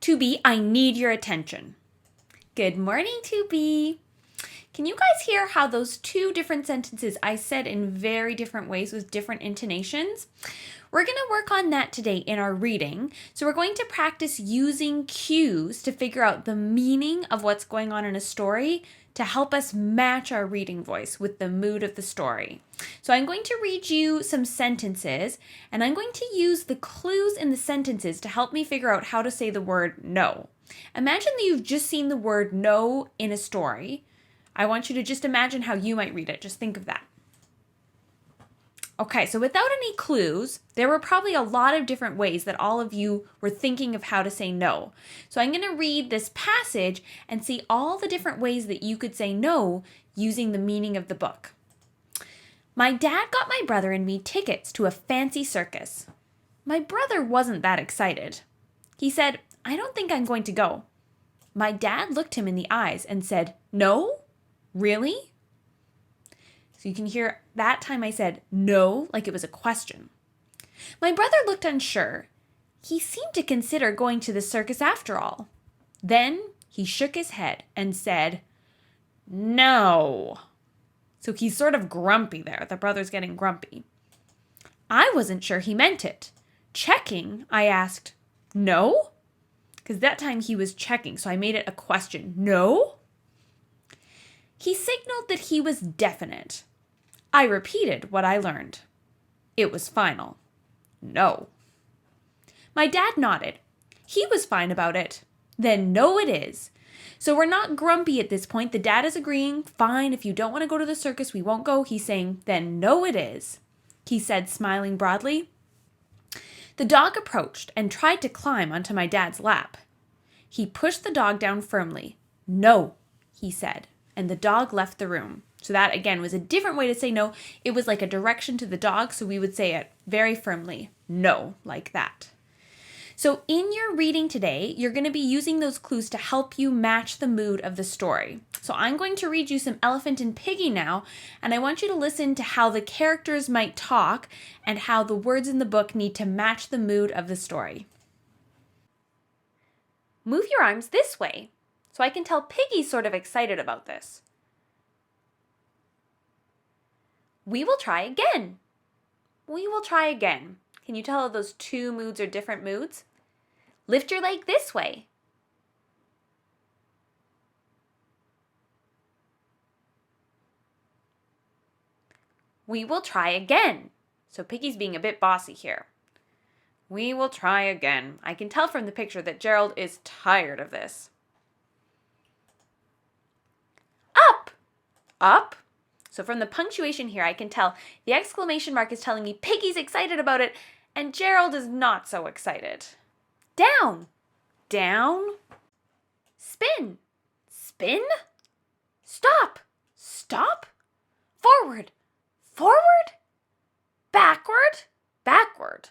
2B, I need your attention. Good morning, 2B. Can you guys hear how those two different sentences I said in very different ways with different intonations? We're going to work on that today in our reading. So we're going to practice using cues to figure out the meaning of what's going on in a story to help us match our reading voice with the mood of the story. So I'm going to read you some sentences, and I'm going to use the clues in the sentences to help me figure out how to say the word no. Imagine that you've just seen the word no in a story. I want you to just imagine how you might read it. Just think of that. Okay, so without any clues, there were probably a lot of different ways that all of you were thinking of how to say no. So I'm going to read this passage and see all the different ways that you could say no using the meaning of the book. My dad got my brother and me tickets to a fancy circus. My brother wasn't that excited. He said, "I don't think I'm going to go." My dad looked him in the eyes and said, "No? Really?" So you can hear that time I said no like it was a question. My brother looked unsure. He seemed to consider going to the circus after all. Then he shook his head and said, "No." So he's sort of grumpy there. The brother's getting grumpy. I wasn't sure he meant it. Checking, I asked, "No?" Because that time he was checking, so I made it a question. No? He signaled that he was definite. I repeated what I learned. It was final. No. My dad nodded. He was fine about it. Then no it is. So we're not grumpy at this point. The dad is agreeing, fine, if you don't want to go to the circus, we won't go. He's saying, then no it is. He said, smiling broadly. The dog approached and tried to climb onto my dad's lap. He pushed the dog down firmly. No, he said, and the dog left the room. So that, again, was a different way to say no. It was like a direction to the dog, so we would say it very firmly, no, like that. So in your reading today, you're going to be using those clues to help you match the mood of the story. So I'm going to read you some Elephant and Piggy now, and I want you to listen to how the characters might talk and how the words in the book need to match the mood of the story. Move your arms this way, so I can tell Piggy's sort of excited about this. We will try again. We will try again. Can you tell how those two moods are different moods? Lift your leg this way. We will try again. So Piggy's being a bit bossy here. We will try again. I can tell from the picture that Gerald is tired of this. Up! Up! So from the punctuation here, I can tell the exclamation mark is telling me Piggy's excited about it, and Gerald is not so excited. Down! Down! Spin! Spin! Stop! Stop! Forward! Forward! Backward! Backward!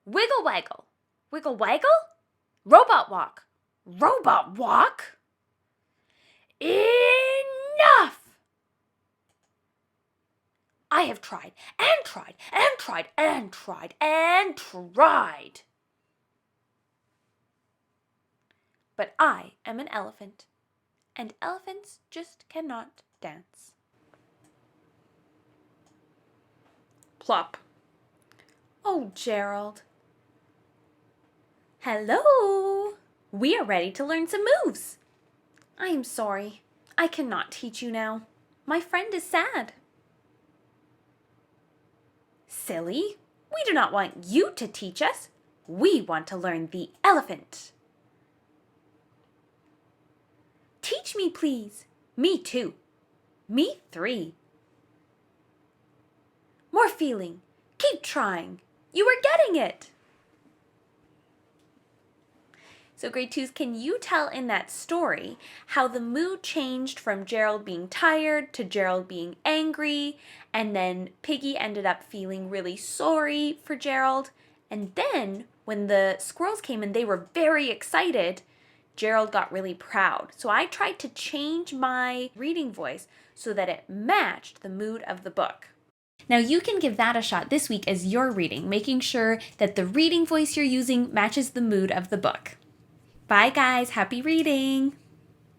Wiggle waggle! Wiggle waggle! Robot walk! Robot walk! Enough! I have tried and tried and tried and tried and tried. But I am an elephant, and elephants just cannot dance. Plop. Oh, Gerald. Hello. We are ready to learn some moves. I am sorry. I cannot teach you now. My friend is sad. Silly. We do not want you to teach us. We want to learn the elephant. Teach me, please. Me too. Me 3. More feeling. Keep trying. You are getting it. So grade 2s, can you tell in that story how the mood changed from Gerald being tired to Gerald being angry, and then Piggy ended up feeling really sorry for Gerald, and then when the squirrels came and they were very excited, Gerald got really proud. So I tried to change my reading voice so that it matched the mood of the book. Now you can give that a shot this week as you're reading, making sure that the reading voice you're using matches the mood of the book. Bye guys, happy reading!